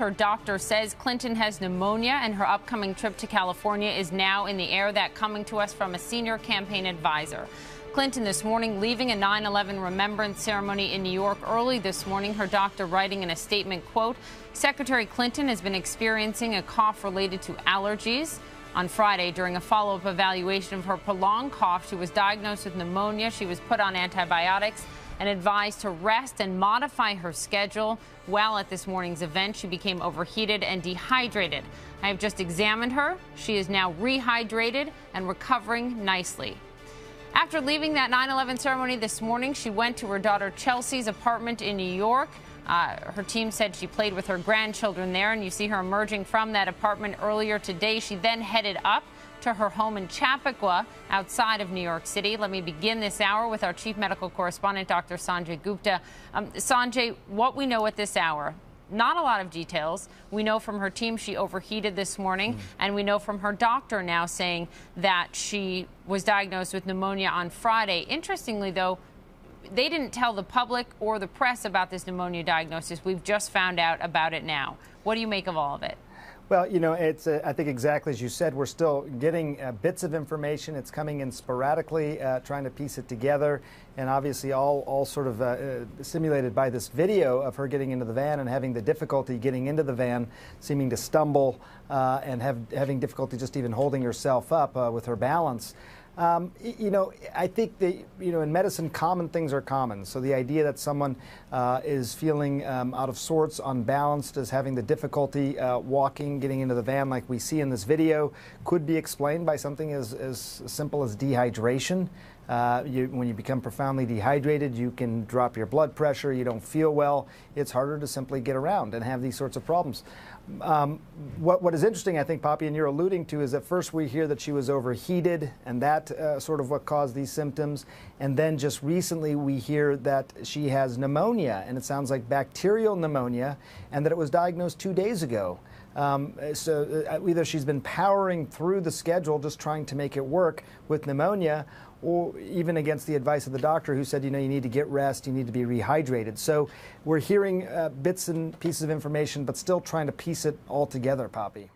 Her doctor says Clinton has pneumonia and her upcoming trip to California is now in the air. That coming to us from a senior campaign advisor. Clinton this morning leaving a 9/11 remembrance ceremony in New York early this morning. Her doctor writing in a statement, quote, Secretary Clinton has been experiencing a cough related to allergies. On Friday, during a follow-up evaluation of her prolonged cough, she was diagnosed with pneumonia. She was put on antibiotics and advised to rest and modify her schedule. While at this morning's event, she became overheated and dehydrated. I have just examined her. She is now rehydrated and recovering nicely. After leaving that 9/11 ceremony this morning, she went to her daughter Chelsea's apartment in New York. Her team said she played with her grandchildren there, and you see her emerging from that apartment earlier today. She then headed up to her home in Chappaqua outside of New York City. Let me begin this hour with our chief medical correspondent, Dr. Sanjay Gupta. Sanjay, what we know at this hour, not a lot of details. We know from her team she overheated this morning, and we know from her doctor now saying that she was diagnosed with pneumonia on Friday. Interestingly, though, they didn't tell the public or the press about this pneumonia diagnosis. We've just found out about it now. What do you make of all of it? Well, you know, it's I think exactly as you said, we're still getting bits of information. It's coming in sporadically, trying to piece it together, and obviously all sort of simulated by this video of her getting into the van and having the difficulty getting into the van, seeming to stumble and having difficulty just even holding herself up with her balance. You know, I think that, you know, in medicine, common things are common. So the idea that someone is feeling out of sorts, unbalanced, is having the difficulty walking, getting into the van like we see in this video, could be explained by something as simple as dehydration. When you become profoundly dehydrated, you can drop your blood pressure, you don't feel well, it's harder to simply get around and have these sorts of problems. What is interesting, I think, Poppy, and you're alluding to, is at first we hear that she was overheated, and that sort of what caused these symptoms. And then just recently we hear that she has pneumonia, and it sounds like bacterial pneumonia, and that it was diagnosed 2 days ago. So either she's been powering through the schedule, just trying to make it work with pneumonia, or even against the advice of the doctor who said, you know, you need to get rest, you need to be rehydrated. So we're hearing bits and pieces of information, but still trying to piece it all together, Poppy.